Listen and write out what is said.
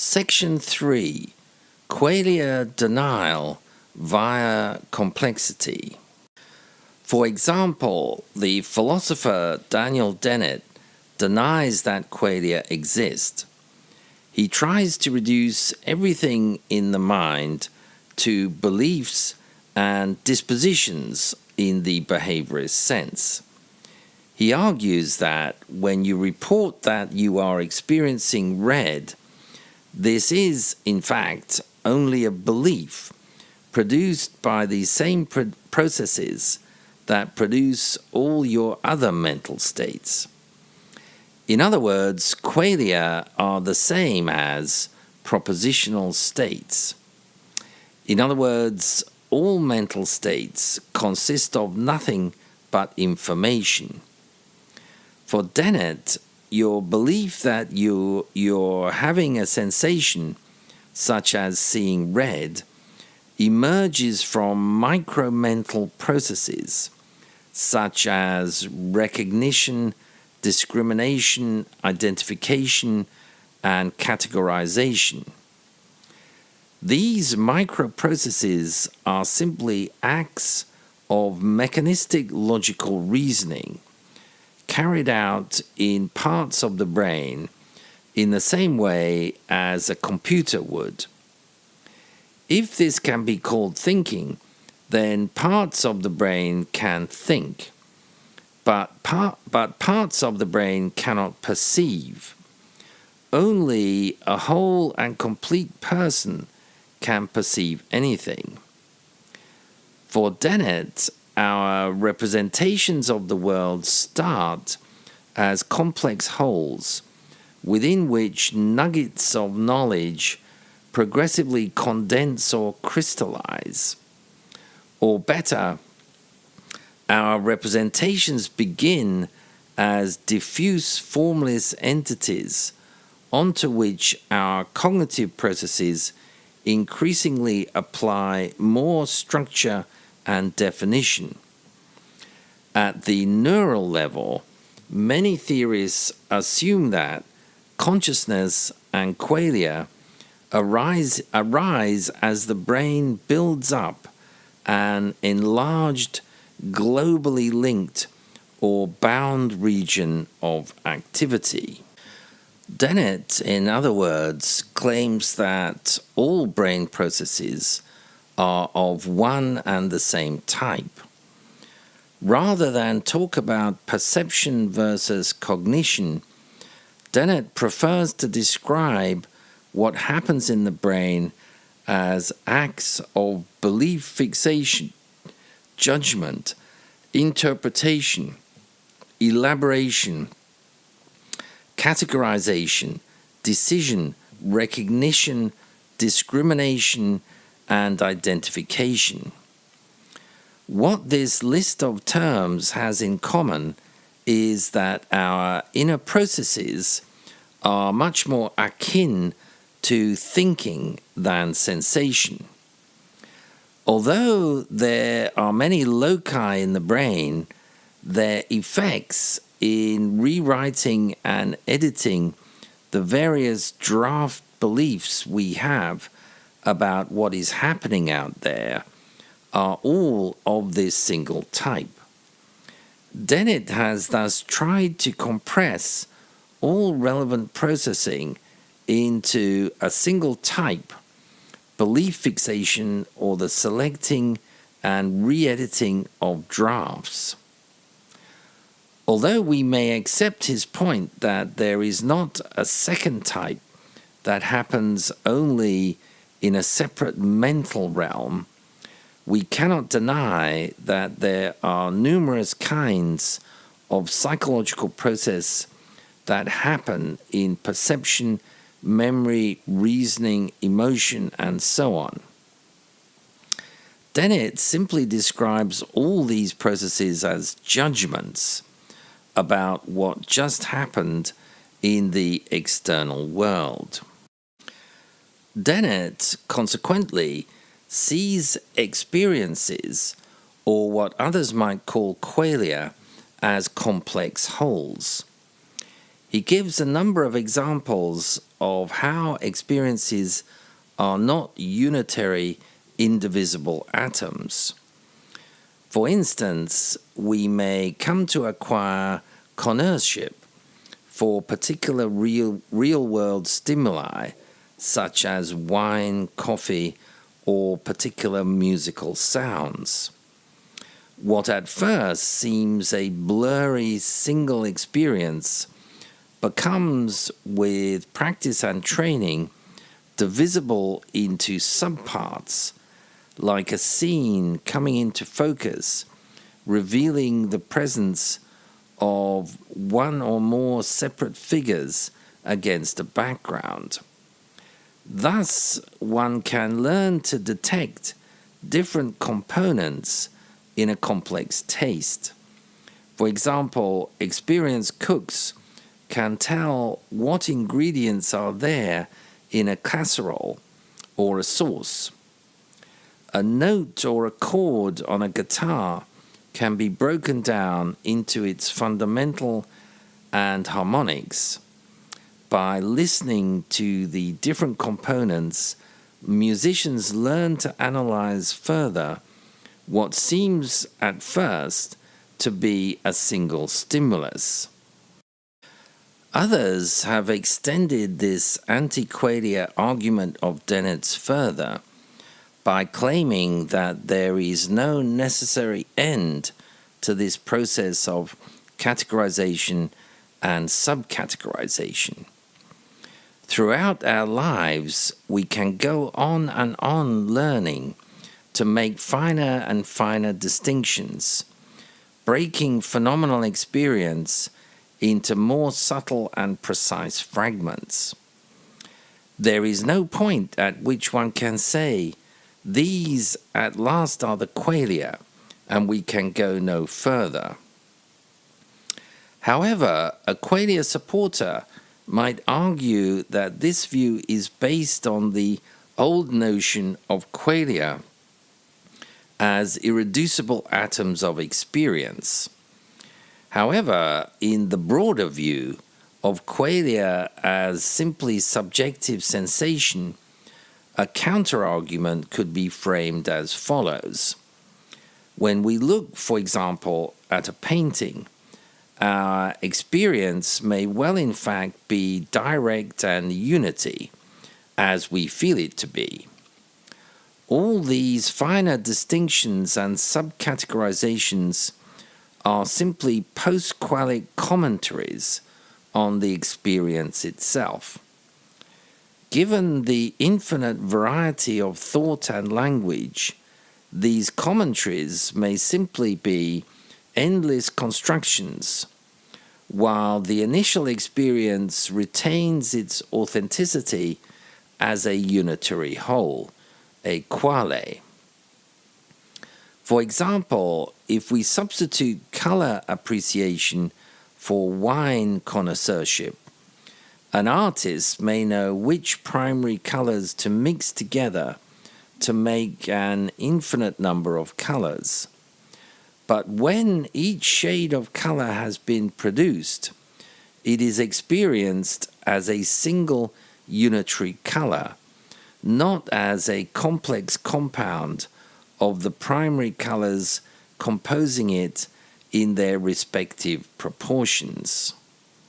Section 3. Qualia denial via complexity. For example, the philosopher Daniel Dennett denies that qualia exist. He tries to reduce everything in the mind to beliefs and dispositions in the behaviorist sense. He argues that when you report that you are experiencing red, this is, in fact, only a belief produced by the same processes that produce all your other mental states. In other words, qualia are the same as propositional states. In other words, all mental states consist of nothing but information. For Dennett, your belief that you're having a sensation, such as seeing red, emerges from micromental processes, such as recognition, discrimination, identification, and categorization. These microprocesses are simply acts of mechanistic logical reasoning, carried out in parts of the brain in the same way as a computer would. If this can be called thinking, then parts of the brain can think, but parts of the brain cannot perceive. Only a whole and complete person can perceive anything. For Dennett, our representations of the world start as complex wholes within which nuggets of knowledge progressively condense or crystallize. Or better, our representations begin as diffuse formless entities onto which our cognitive processes increasingly apply more structure and definition. At the neural level, many theorists assume that consciousness and qualia arise as the brain builds up an enlarged, globally linked or bound region of activity. Dennett, in other words, claims that all brain processes are of one and the same type. Rather than talk about perception versus cognition, Dennett prefers to describe what happens in the brain as acts of belief fixation, judgment, interpretation, elaboration, categorization, decision, recognition, discrimination, and identification. What this list of terms has in common is that our inner processes are much more akin to thinking than sensation. Although there are many loci in the brain, their effects in rewriting and editing the various draft beliefs we have about what is happening out there are all of this single type. Dennett has thus tried to compress all relevant processing into a single type, belief fixation, or the selecting and re-editing of drafts. Although we may accept his point that there is not a second type that happens only in a separate mental realm, we cannot deny that there are numerous kinds of psychological process that happen in perception, memory, reasoning, emotion, and so on. Dennett simply describes all these processes as judgments about what just happened in the external world. Dennett, consequently, sees experiences, or what others might call qualia, as complex wholes. He gives a number of examples of how experiences are not unitary, indivisible atoms. For instance, we may come to acquire connoisseurship for particular real-world stimuli, such as wine, coffee, or particular musical sounds. What at first seems a blurry single experience becomes, with practice and training, divisible into subparts, like a scene coming into focus, revealing the presence of one or more separate figures against a background. Thus, one can learn to detect different components in a complex taste. For example, experienced cooks can tell what ingredients are there in a casserole or a sauce. A note or a chord on a guitar can be broken down into its fundamental and harmonics. By listening to the different components, musicians learn to analyze further what seems at first to be a single stimulus. Others have extended this anti-Qualia argument of Dennett's further by claiming that there is no necessary end to this process of categorization and subcategorization. Throughout our lives, we can go on and on learning to make finer and finer distinctions, breaking phenomenal experience into more subtle and precise fragments. There is no point at which one can say, these at last are the Qualia, and we can go no further. However, a Qualia supporter might argue that this view is based on the old notion of Qualia as irreducible atoms of experience. However, in the broader view of Qualia as simply subjective sensation, a counter-argument could be framed as follows. When we look, for example, at a painting, our experience may well in fact be direct and unity, as we feel it to be. All these finer distinctions and subcategorizations are simply post-qualic commentaries on the experience itself. Given the infinite variety of thought and language, these commentaries may simply be endless constructions, while the initial experience retains its authenticity as a unitary whole, a quale. For example, if we substitute color appreciation for wine connoisseurship, an artist may know which primary colors to mix together to make an infinite number of colors. But when each shade of color has been produced, it is experienced as a single unitary color, not as a complex compound of the primary colors composing it in their respective proportions.